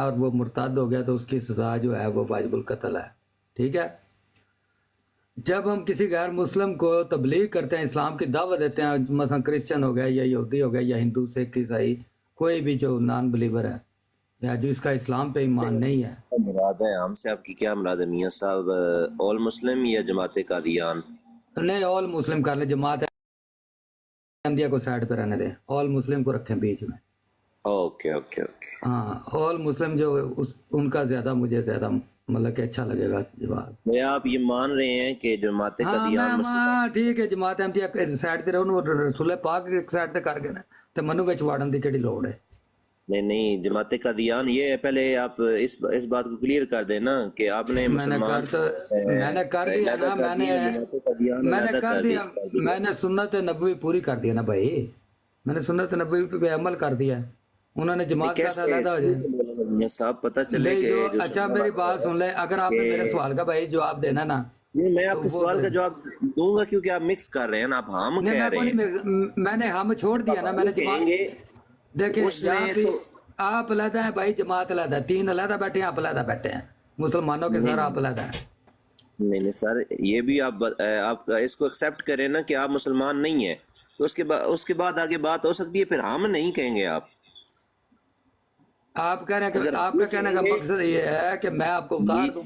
اور وہ مرتد ہو گیا تو اس کی سزا جو ہے وہ واجب القتل ہے. ٹھیک ہے. جب ہم کسی غیر مسلم کو تبلیغ کرتے ہیں، اسلام کی دعوت دیتے ہیں، مثلا کرسچن ہو گیا یا یہودی ہو گیا یا ہندو سکھ عیسائی، کوئی بھی جو نان بلیور ہے یا جس کا اسلام پہ ایمان نہیں ہے. مراد ہے عام سے آپ کی کیا مراد ہے میاں صاحب؟ آل مسلم یا جماعت قادیان؟ نہیں، آل مسلم کر لیں، جماعت احمدیہ کو سائڈ پہ رہنے دیں، آل مسلم کو رکھیں بیچ میں. Okay okay okay. ہاں، آل مسلم جو ان کا زیادہ مجھے زیادہ مطلب کہ اچھا لگے گا جواب. میں آپ یہ مان رہے ہیں کہ جماعت ہاں قادیان مسلم؟ میں ٹھیک ہے، جماعت احمدیہ سائڈ تے رہو، رسول پاک ایک سائڈ تے کر کے نا تے منو وچ واڑن دی کیڑی لوڑ ہے. نہیں جماعت قادیان یہ ہے، پہلے آپ اس بات کو کلیئر کر دیں نا کہ آپ نے مسلمان میں نے کر دیا نا، میں نے کر دیا، میں نے سنت نبوی پوری کر دیا نا بھائی، میں نے سنت نبوی پہ عمل کر دیا. انہوں نے جماعت کا علیحدہ ہو جائے صاحب پتہ چلے کہ اچھا میری بات سن لیں، اگر آپ نے میرے سوال کا بھائی جواب دینا نا. نہیں میں آپ کے سوال کا جواب دوں گا کیونکہ آپ مکس کر رہے ہیں نا، آپ ہم کہہ رہے ہیں. میں نے ہم چھوڑ دیا نا، میں نے جماعت دیکھیں آپ علیحدہ ہیں بھائی، جماعت علیحدہ ہے، تین علیحدہ بیٹھے ہیں، آپ علیحدہ بیٹھے ہیں، مسلمانوں کے سر آپ علیحدہ ہیں. نہیں سر، یہ بھی آپ اس کو ایکسیپٹ کریں نا کہ آپ مسلمان نہیں ہیں، تو اس کے بعد آگے بات ہو سکتی ہے، پھر ہم نہیں کہیں گے. آپ کہہ رہے ہیں کہ آپ کا کہنے کا مقصد یہ ہے کہ میں آپ کو اتار دوں.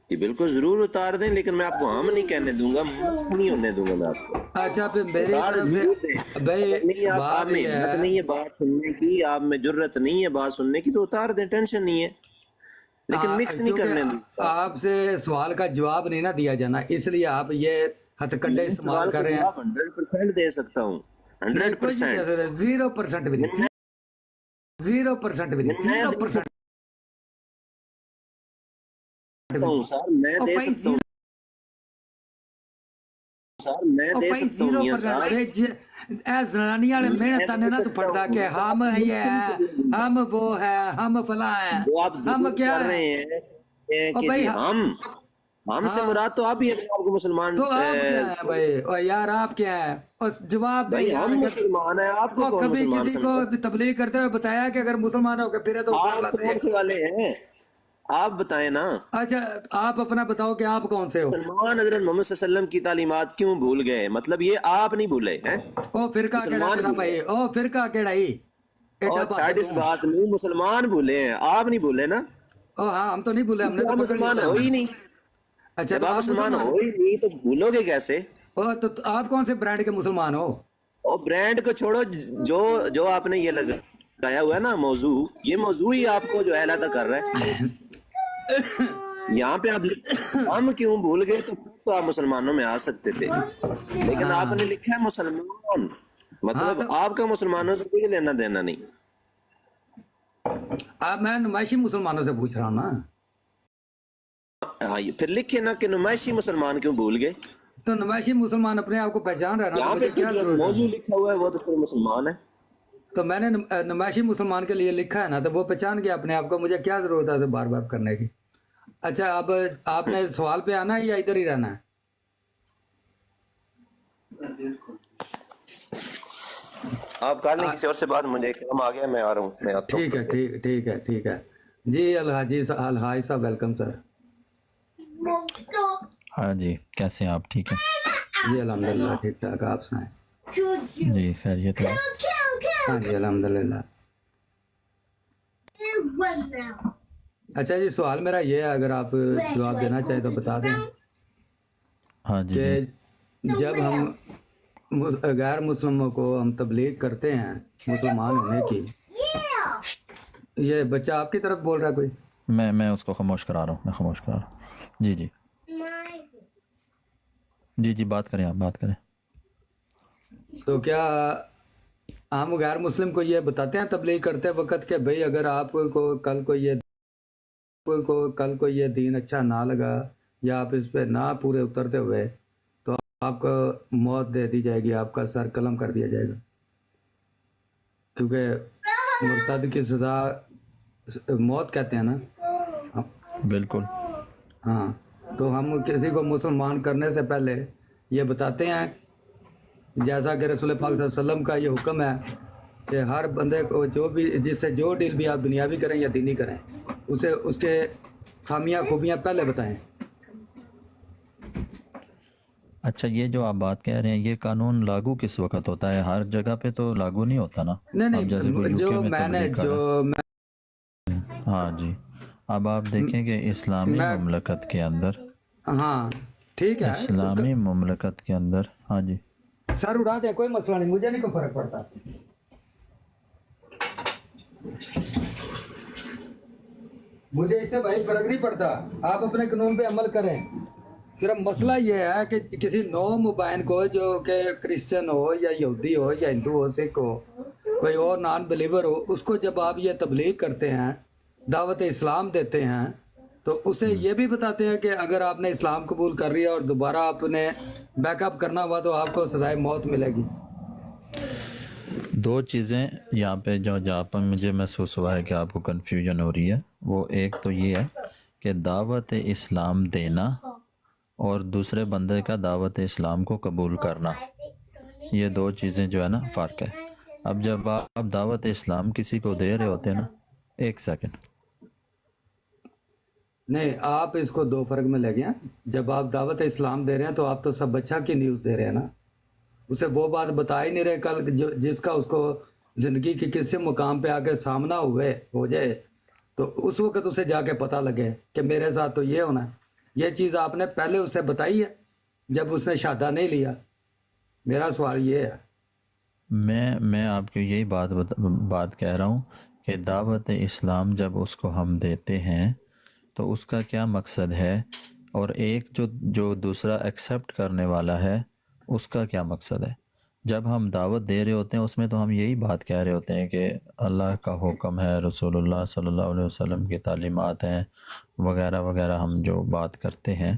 جی بالکل ضرور اتار دیں، لیکن میں آپ کو ہم نہیں کہنے دوں گا، نہیں ہونے دوں گا میں آپ کو. اچھا پھر میری طرف سے بھائی آپ میں ہمت نہیں ہے بات سننے کی، آپ میں جرت نہیں ہے بات سننے کی، تو اتار دیں، ٹینشن نہیں ہے، لیکن مکس نہیں کرنے دوں. آپ سے سوال کا جواب نہیں نہ دیا جانا، اس لیے آپ یہ ہتھ کنڈے استعمال کر رہے ہیں. 100% دے سکتا ہوں، 100%. 0% بھی نہیں، 0% بھی نہیں، 0% سر میں دے سکتا ہوں، سر میں دے سکتا ہوں میاں صاحب. اے زنانی والے محنت نے نہ تو پڑھتا کہ ہم یہ ہیں، ہم وہ ہیں، ہم فلاں ہیں، ہم کیا کر رہے ہیں کہ جی ہم سے مراد تو آپ ہی ہیں، آپ کو مسلمان. تو آپ کیا ہیں بھائی؟ اور یار آپ کیا ہیں؟ اور جواب دیں یار. ہم مسلمان ہیں، آپ کو کون کبھی مسلمان کسی کو تبلیغ کرتے ہوئے بتایا کہ اگر مسلمان ہو کے پھرے تو آپ کون سے والے ہیں؟ آپ بتائیں نا. اچھا آپ اپنا بتاؤ کہ آپ کون سے ہو؟ مسلمان حضرت محمد صلی اللہ علیہ وسلم کی تعلیمات کیوں بھول گئے؟ مطلب یہ آپ نہیں بھولے ہیں. او فرقہ کیڑا تیرا بھائی؟ او فرقہ کیڑا ہی؟ اور چھاڑ اس بات میں، مسلمان بھولے ہیں، آپ نہیں بھولے نا. او ہاں ہم تو نہیں بھولے، ہم نے تو مسلمان ہو ہی نہیں. اچھا جب آپ مسلمان ہو ہی نہیں تو بھولو گے کیسے؟ تو آپ کون سے برانڈ کے مسلمان ہو؟ اور برانڈ کو چھوڑو، جو آپ نے یہ لگایا ہوا ہے نا موضوع، یہ موضوع ہی آپ کو جو ہے علیحدہ کر رہا ہے. یہاں پہ آپ ہم کیوں بھول گئے؟ تو آپ مسلمانوں میں آ سکتے تھے، لیکن آپ نے لکھا ہے مسلمان، مطلب آپ کا مسلمانوں سے کوئی لینا دینا نہیں. میں نمائشی مسلمانوں سے پوچھ رہا ہوں نا. ہاں پھر لکھے نا کہ نمائشی مسلمان کیوں بھول گئے. تو نمائشی مسلمان اپنے آپ کو پہچان رہا نا، یہاں پہ جو موضوع لکھا ہوا ہے وہ تو صرف مسلمان ہے. تو میں نے نمائشی مسلمان کے لیے لکھا ہے نا، تو وہ پہچان گیا اپنے آپ کو، مجھے کیا ضرورت ہے اسے بار بار کرنے کی. اچھا اب آپ نے سوال پہ آنا ہے یا ادھر ہی رہنا ہے؟ آپ کر لیں کسی اور سے بات، مجھے کام آ گیا، میں آ رہا ہوں، میں آتا ہوں. ٹھیک ہے ٹھیک ہے جی. الحاجی الحاج صاحب ویلکم سر. ہاں جی، کیسے ہیں آپ؟ ٹھیک ہے جی الحمدللہ ٹھیک ٹھاک، آپ سنائیں؟ جی خیریت ہے. ہاں جی الحمدللہ. اچھا جی سوال میرا یہ ہے، اگر آپ جواب دینا چاہیں تو بتا دیں ہاں جی کہ جب ہم غیر مسلموں کو ہم تبلیغ کرتے ہیں مسلمان ہونے کی، یہ بچہ آپ کی طرف بول رہا ہے کوئی؟ میں اس کو خاموش کرا رہا ہوں، میں خاموش کرا رہا ہوں. جی بات کریں، آپ بات کریں. تو کیا ہم غیر مسلم کو یہ بتاتے ہیں تبلیغ کرتے وقت کہ بھئی اگر آپ کو کل کو یہ دین اچھا نہ لگا یا آپ اس پہ نہ پورے اترتے ہوئے تو آپ کو موت دے دی جائے گی، آپ کا سر قلم کر دیا جائے گا، کیونکہ مرتد کی سزا موت کہتے ہیں نا. بالکل. ہاں تو ہم کسی کو مسلمان کرنے سے پہلے یہ بتاتے ہیں، جیسا کہ رسول پاک صلی اللہ علیہ وسلم کا یہ حکم ہے کہ ہر بندے کو جو بھی جس سے جو ڈیل بھی آپ دنیاوی کریں یا دینی کریں اسے اس کے خامیاں خوبیاں پہلے بتائیں. اچھا یہ جو آپ بات کہہ رہے ہیں یہ قانون لاگو کس وقت ہوتا ہے؟ ہر جگہ پہ تو لاگو نہیں ہوتا نا. اب جیسے کوئی نہیں یو جو کے میں میں نے تبلیغ کر رہا ہے. ہاں جی. اب آپ دیکھیں کہ اسلامی میں مملکت کے اندر ہاں ٹھیک ہے اسلامی مملکت کے اندر ہاں جی سر اڑا دیں کوئی مسئلہ نہیں, مجھے نہیں کوئی فرق پڑتا. مجھے اس سے بھائی فرق نہیں پڑتا, آپ اپنے قانون پہ عمل کریں. صرف مسئلہ یہ ہے کہ کسی نو مبین کو جو کہ کرسچن ہو یا یہودی ہو یا ہندو ہو سکھ ہو کوئی اور نان بلیور ہو, اس کو جب آپ یہ تبلیغ کرتے ہیں دعوت اسلام دیتے ہیں تو اسے یہ بھی بتاتے ہیں کہ اگر آپ نے اسلام قبول کر لیا اور دوبارہ آپ نے بیک اپ کرنا ہوا تو آپ کو سزائے موت ملے گی. دو چیزیں یہاں پہ جو جہاں پر مجھے محسوس ہوا ہے کہ آپ کو کنفیوژن ہو رہی ہے, وہ ایک تو یہ ہے کہ دعوت اسلام دینا اور دوسرے بندے کا دعوت اسلام کو قبول کرنا, یہ دو چیزیں جو ہے نا فرق ہے. اب جب آپ دعوت اسلام کسی کو دے رہے ہوتے ہیں نا, ایک سیکنڈ, نہیں آپ اس کو دو فرق میں لے گئے. جب آپ دعوت اسلام دے رہے ہیں تو آپ تو سب اچھا کی نیوز دے رہے ہیں نا, اسے وہ بات بتا ہی نہیں رہے کل جس کا اس کو زندگی کی کسی مقام پہ آ کے سامنا ہو جائے تو اس وقت اسے جا کے پتہ لگے کہ میرے ساتھ تو یہ ہونا ہے. یہ چیز آپ نے پہلے اسے بتائی ہے جب اس نے شہادہ نہیں لیا. میرا سوال یہ ہے. میں آپ کو یہی بات کہہ رہا ہوں کہ دعوت اسلام جب اس کو ہم دیتے ہیں تو اس کا کیا مقصد ہے, اور ایک جو دوسرا ایکسیپٹ کرنے والا ہے اس کا کیا مقصد ہے. جب ہم دعوت دے رہے ہوتے ہیں اس میں تو ہم یہی بات کہہ رہے ہوتے ہیں کہ اللہ کا حکم ہے, رسول اللہ صلی اللہ علیہ وسلم کی تعلیمات ہیں وغیرہ وغیرہ, ہم جو بات کرتے ہیں.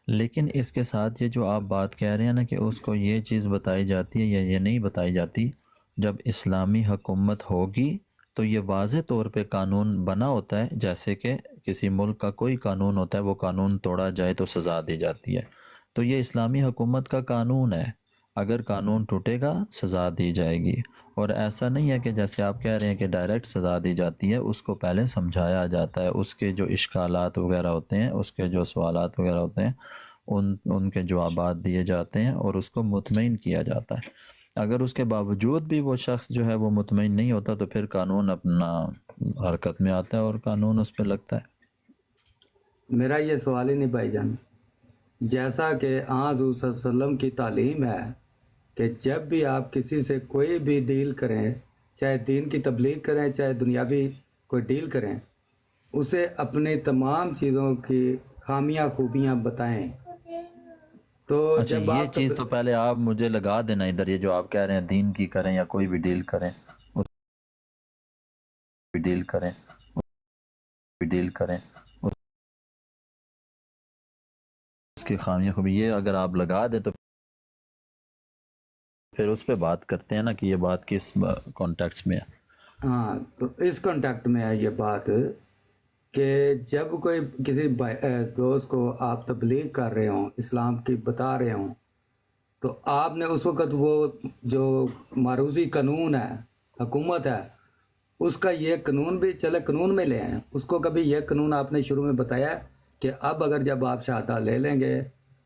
لیکن اس کے ساتھ یہ جو آپ بات کہہ رہے ہیں نا کہ اس کو یہ چیز بتائی جاتی ہے یا یہ نہیں بتائی جاتی, جب اسلامی حکومت ہوگی تو یہ واضح طور پہ قانون بنا ہوتا ہے, جیسے کہ کسی ملک کا کوئی قانون ہوتا ہے, وہ قانون توڑا جائے تو سزا دی جاتی ہے. تو یہ اسلامی حکومت کا قانون ہے, اگر قانون ٹوٹے گا سزا دی جائے گی. اور ایسا نہیں ہے کہ جیسے آپ کہہ رہے ہیں کہ ڈائریکٹ سزا دی جاتی ہے, اس کو پہلے سمجھایا جاتا ہے, اس کے جو اشکالات وغیرہ ہوتے ہیں, اس کے جو سوالات وغیرہ ہوتے ہیں ان کے جوابات دیے جاتے ہیں اور اس کو مطمئن کیا جاتا ہے. اگر اس کے باوجود بھی وہ شخص جو ہے وہ مطمئن نہیں ہوتا تو پھر قانون اپنا حرکت میں آتا ہے اور قانون اس پہ لگتا ہے. میرا یہ سوال ہی نہیں بھائی جان, جیسا کہ حضور صلی اللہ علیہ وسلم کی تعلیم ہے کہ جب بھی آپ کسی سے کوئی بھی ڈیل کریں, چاہے دین کی تبلیغ کریں چاہے دنیاوی کوئی ڈیل کریں, اسے اپنی تمام چیزوں کی خامیاں خوبیاں بتائیں. تو اچھا جب یہ آپ چیز تو پہلے آپ مجھے لگا دینا ادھر, یہ جو آپ کہہ رہے ہیں دین کی کریں یا کوئی بھی ڈیل کریں, اس کی خامیاں خوبی یہ اگر آپ لگا دیں تو پھر اس پہ بات کرتے ہیں نا کہ یہ بات کس کانٹیکٹس میں ہے. ہاں تو اس کانٹیکٹ میں ہے یہ بات کہ جب کوئی کسی دوست کو آپ تبلیغ کر رہے ہوں, اسلام کی بتا رہے ہوں, تو آپ نے اس وقت وہ جو معروضی قانون ہے, حکومت ہے, اس کا یہ قانون بھی چلے قانون میں لے آئیں. اس کو کبھی یہ قانون آپ نے شروع میں بتایا کہ اب اگر جب آپ شہادہ لے لیں گے,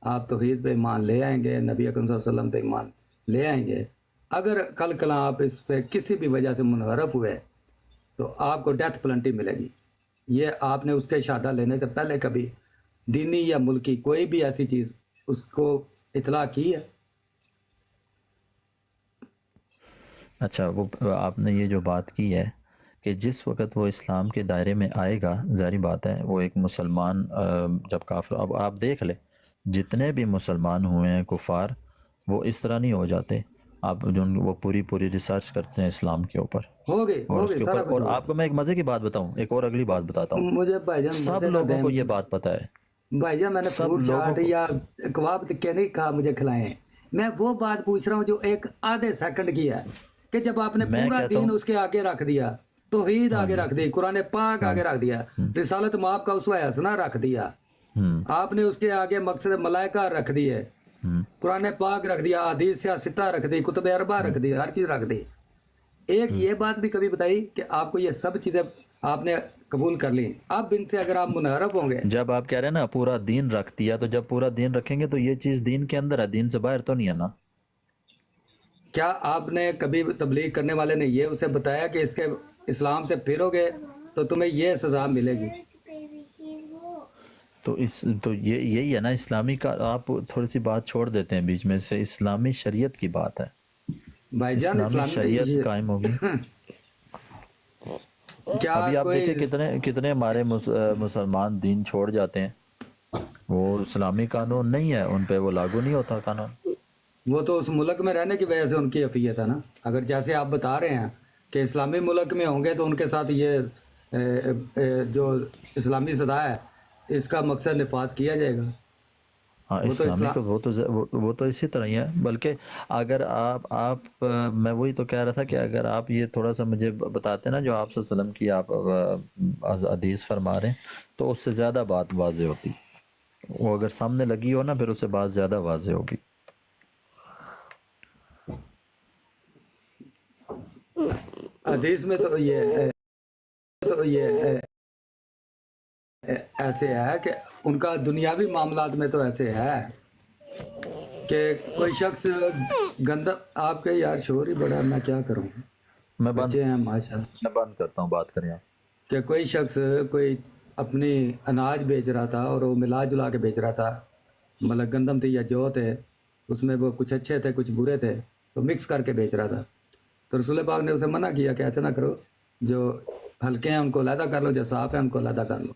آپ توحید پہ ایمان لے آئیں گے, نبی اکرم صلی اللہ علیہ وسلم پہ ایمان لے آئیں گے, اگر کل کلاں آپ اس پہ کسی بھی وجہ سے منحرف ہوئے تو آپ کو ڈیتھ پلنٹی ملے گی. یہ آپ نے اس کے شہادہ لینے سے پہلے کبھی دینی یا ملکی کوئی بھی ایسی چیز اس کو اطلاع کی ہے؟ اچھا وہ آپ نے یہ جو بات کی ہے کہ جس وقت وہ اسلام کے دائرے میں آئے گا, ظاہری بات ہے وہ ایک مسلمان جب کافر, اب آپ دیکھ لیں جتنے بھی مسلمان ہوئے ہیں کفار, وہ اس طرح نہیں ہو جاتے. آپ جو وہ پوری ریسرچ کرتے ہیں اسلام کے اوپر ہو گئی اور اس کے سارا اوپر, کچھ اور ہوگا. آپ کو میں ایک مزے کی بات بتاؤں, ایک اور اگلی بات بتاتا ہوں, مجھے بھائی جان سب مزے نہ لوگوں دیں کو یہ بات پتہ ہے, بھائی جان, میں نے سب فروٹ لوگوں چاٹ کو یا کباب کے نہیں کہا مجھے کھلائیں. میں وہ بات پوچھ رہا ہوں جو ایک آدھے سیکنڈ کی ہے کہ جب آپ نے میں پورا کہتا دین ہوں اس کے آگے رکھ دیا, توحید ہاں آگے جی رکھ دی, قرآن پاک ہاں آگے رکھ دیا, رسالت مآب کا اسوہ حسنہ رکھ دیا, آپ نے اس کے آگے مقصد ملائکہ رکھ دیے, قرآن پاک رکھ دیا, حدیث سیاستہ رکھ دی, کتب اربعہ رکھ دی, ہر چیز رکھ دی. ایک یہ بات بھی کبھی بتائی کہ آپ کو یہ سب چیزیں آپ نے قبول کر لی، اب ان سے اگر آپ منحرف ہوں گے، جب آپ کہہ رہے ہیں نا پورا دین رکھ دیا، تو جب پورا دین رکھیں گے تو یہ چیز دین کے اندر ہے، دین سے باہر تو نہیں ہے نا. کیا آپ نے کبھی تبلیغ کرنے والے نے یہ اسے بتایا کہ اس کے اسلام سے پھرو گے تو تمہیں یہ سزا ملے گی؟ تو یہی ہے نا اسلامی کا. آپ تھوڑی سی بات چھوڑ دیتے ہیں بیچ میں سے، اسلامی شریعت کی بات ہے. بھائی جان اسلامی شریعت قائم ہوگی. کیا ابھی آپ کوئی دیکھیں کتنے ہمارے مسلمان دین چھوڑ جاتے ہیں، وہ اسلامی قانون نہیں ہے ان پہ، وہ لاگو نہیں ہوتا قانون. وہ تو اس ملک میں رہنے کی وجہ سے ان کی عافیت ہے نا. اگر جیسے آپ بتا رہے ہیں کہ اسلامی ملک میں ہوں گے تو ان کے ساتھ یہ جو اسلامی سزا ہے اس کا مقصد نفاذ کیا جائے گا. ہاں وہ تو اسلامی اسلام کو وہ تو اسی طرح ہی ہے. بلکہ اگر آپ میں وہی تو کہہ رہا تھا کہ اگر آپ یہ تھوڑا سا مجھے بتاتے نا جو آپ صلی اللہ علیہ وسلم کی آپ حدیث فرما رہے ہیں، تو اس سے زیادہ بات واضح ہوتی. وہ اگر سامنے لگی ہو نا پھر اس سے بات زیادہ واضح ہوگی. حدیث میں تو یہ ایسے ہے کہ ان کا دنیاوی معاملات میں تو ایسے ہے کہ کوئی شخص گندا، آپ کے یار شور ہی بڑا، میں کیا کروں، میں بچے ہیں ماشاء اللہ. بند کرتا ہوں، بات کریں آپ. کہ کوئی شخص کوئی اپنی اناج بیچ رہا تھا اور وہ ملا جلا کے بیچ رہا تھا، مطلب گندم تھی یا جو تھے، اس میں وہ کچھ اچھے تھے کچھ برے تھے، تو مکس کر کے بیچ رہا تھا. تو رسول پاک نے اسے منع کیا کہ ایسا نہ کرو، جو ہلکے ہیں ان کو علیحدہ کر لو، جو صاف ہیں ان کو علیحدہ کر لو،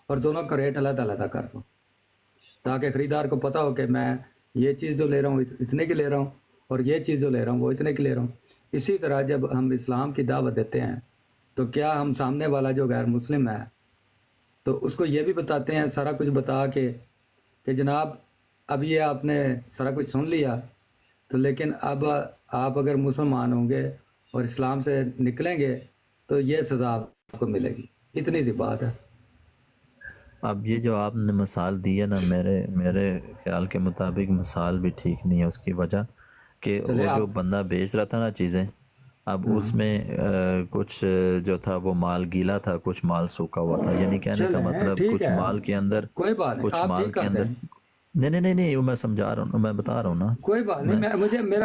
اور دونوں کا ریٹ علیحدہ علیحدہ کر لو، تاکہ خریدار کو پتہ ہو کہ میں یہ چیز جو لے رہا ہوں اتنے کی لے رہا ہوں، اور یہ چیز جو لے رہا ہوں وہ اتنے کی لے رہا ہوں. اسی طرح جب ہم اسلام کی دعوت دیتے ہیں تو کیا ہم سامنے والا جو غیر مسلم ہے تو اس کو یہ بھی بتاتے ہیں سارا کچھ بتا کے کہ جناب اب یہ آپ نے سارا کچھ سن لیا، تو لیکن اب آپ اگر مسلمان ہوں گے اور اسلام سے نکلیں گے تو یہ سزا آپ کو ملے گی. اتنی سی بات ہے. اب یہ جو آپ نے مثال دی ہے نا، میرے خیال کے مطابق مثال بھی ٹھیک نہیں ہے. اس کی وجہ کہ چلے وہ جو آپ بندہ بیچ رہا تھا نا چیزیں، اب اس میں کچھ جو تھا وہ مال گیلا تھا، کچھ مال سوکھا ہوا تھا. یعنی کہنے کا چلیں مطلب ٹھیک کچھ ہے، مال کے اندر کوئی بات نہیں، کچھ آپ مال ٹھیک کے کر اندر دیں، نہیں وہ میں سمجھا رہا ہوں، میں بتا رہا ہوں نا. کوئی بات نہیں. میں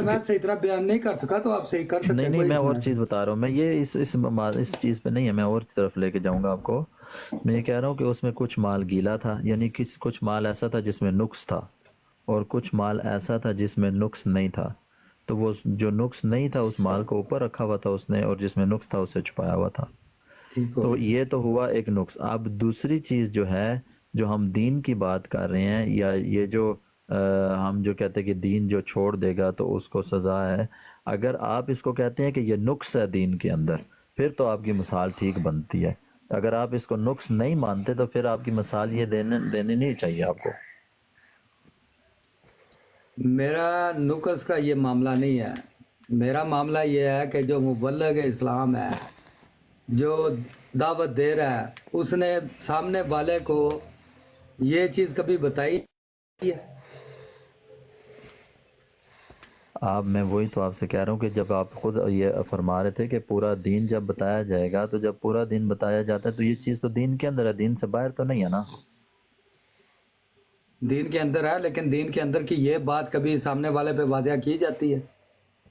میں صحیح طرح بیان نہیں کر سکا تو آپ صحیح کر سکتے ہیں، نہیں کوئی میں اس اور میں چیز بتا رہا ہوں. میں یہ اس چیز پہ نہیں ہے، میں اور طرف لے کے جاؤں گا آپ کو. میں یہ کہہ رہا ہوں کہ اس میں کچھ مال گیلا تھا، یعنی کچھ مال ایسا تھا جس میں نقص تھا، اور کچھ مال ایسا تھا جس میں نقص نہیں تھا. تو وہ جو نقص نہیں تھا اس مال کو اوپر رکھا ہوا تھا اس نے، اور جس میں نقص تھا اسے چھپایا ہوا تھا. ٹھیک ہو تو گیا. یہ تو ہوا ایک نقص. اب دوسری چیز جو ہے، جو ہم دین کی بات کر رہے ہیں، یا یہ جو ہم جو کہتے ہیں کہ دین جو چھوڑ دے گا تو اس کو سزا ہے، اگر آپ اس کو کہتے ہیں کہ یہ نقص ہے دین کے اندر، پھر تو آپ کی مثال ٹھیک بنتی ہے. اگر آپ اس کو نقص نہیں مانتے تو پھر آپ کی مثال یہ دینی نہیں چاہیے آپ کو. میرا نقص کا یہ معاملہ نہیں ہے. میرا معاملہ یہ ہے کہ جو مبلغ اسلام ہے، جو دعوت دے رہا ہے، اس نے سامنے والے کو یہ چیز کبھی بتائی ہے؟ میں وہی تو آپ سے کہہ رہا ہوں کہ جب آپ خود یہ فرما رہے تھے کہ پورا دین جب بتایا جائے گا، تو جب پورا دین بتایا جاتا ہے تو یہ چیز تو دین کے اندر ہے، دین سے باہر تو نہیں ہے نا. دین کے اندر ہے، لیکن دین کے اندر کی یہ بات کبھی سامنے والے پہ واضح کی جاتی ہے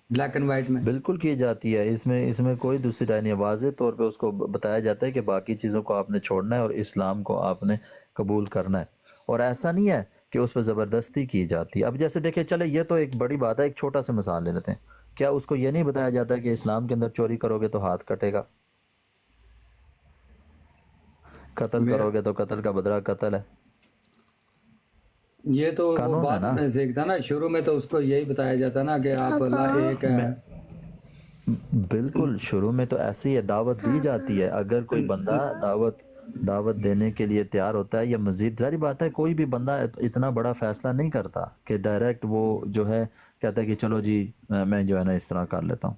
بلیک اینڈ وائٹ میں؟ بالکل کی جاتی ہے. اس میں کوئی دوسری رائے نہیں ہے. واضح طور پہ اس کو بتایا جاتا ہے کہ باقی چیزوں کو آپ نے چھوڑنا ہے اور اسلام کو آپ نے قبول کرنا ہے. اور ایسا نہیں ہے کہ اس پہ زبردستی کی جاتی ہے. اب جیسے دیکھیں، چلے یہ تو ایک بڑی بات ہے، ایک چھوٹا سا مثال لے لیتے ہیں. کیا اس کو یہ نہیں بتایا جاتا کہ اسلام کے اندر چوری کرو گے تو ہاتھ کٹے گا، قتل میرا کرو گے تو قتل کا بدلہ قتل ہے؟ یہ تو وہ قانون ہے بات نا. میں سیکھتا نا، شروع میں تو اس کو یہی بتایا جاتا نا کہ آپ اللہ ایک ہے. بالکل شروع میں تو ایسے ہی دعوت دی جاتی ہے. اگر کوئی بندہ دعوت دینے کے لیے تیار ہوتا ہے، یا مزید ظاہری بات ہے کوئی بھی بندہ اتنا بڑا فیصلہ نہیں کرتا کہ ڈائریکٹ وہ جو ہے کہتا ہے کہ چلو جی میں جو ہے نا اس طرح کر لیتا ہوں.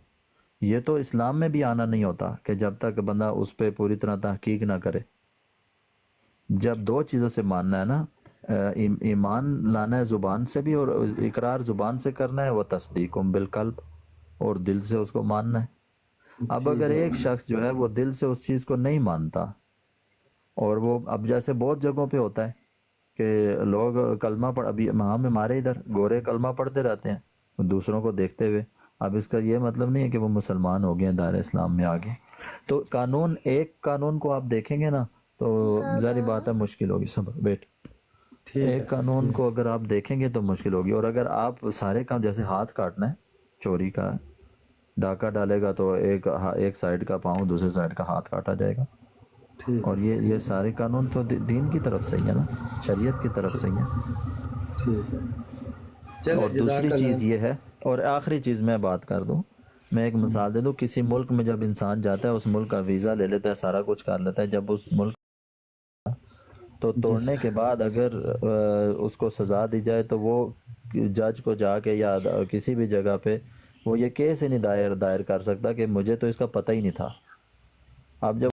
یہ تو اسلام میں بھی آنا نہیں ہوتا کہ جب تک بندہ اس پہ پوری طرح تحقیق نہ کرے. جب دو چیزوں سے ماننا ہے نا، ایمان لانا ہے زبان سے بھی، اور اقرار زبان سے کرنا ہے، وہ تصدیق بالقلب، اور دل سے اس کو ماننا ہے. اب اگر ایک شخص جو ہے وہ دل سے اس چیز کو نہیں مانتا، اور وہ اب جیسے بہت جگہوں پہ ہوتا ہے کہ لوگ کلمہ پڑھ، ابھی ہمارے ادھر گورے کلمہ پڑھتے رہتے ہیں دوسروں کو دیکھتے ہوئے، اب اس کا یہ مطلب نہیں ہے کہ وہ مسلمان ہو گئے ہیں، دائرہ اسلام میں آ گئے. تو قانون، ایک قانون کو آپ دیکھیں گے نا تو ظاہری بات ہے مشکل ہوگی. صبر بیٹ. ایک قانون کو اگر آپ دیکھیں گے تو مشکل ہوگی، اور اگر آپ سارے کام، جیسے ہاتھ کاٹنا ہے چوری کا، ڈاکہ ڈالے گا تو ایک سائیڈ کا پاؤں دوسرے سائیڈ کا ہاتھ کاٹا جائے گا. اور یہ سارے قانون تو دین کی طرف سے ہی ہے نا، شریعت کی طرف سے ہی ہے. ٹھیک ہے. چلے اور دوسری جزاک چیز اللہ. یہ ہے، اور آخری چیز میں بات کر دوں، میں ایک مثال دے دوں. کسی ملک میں جب انسان جاتا ہے، اس ملک کا ویزا لے لیتا ہے، سارا کچھ کر لیتا ہے، جب اس ملک تو توڑنے کے بعد اگر اس کو سزا دی جائے تو وہ جج کو جا کے یا کسی بھی جگہ پہ وہ یہ کیس ہی نہیں دائر کر سکتا کہ مجھے تو اس کا پتہ ہی نہیں تھا. اب جب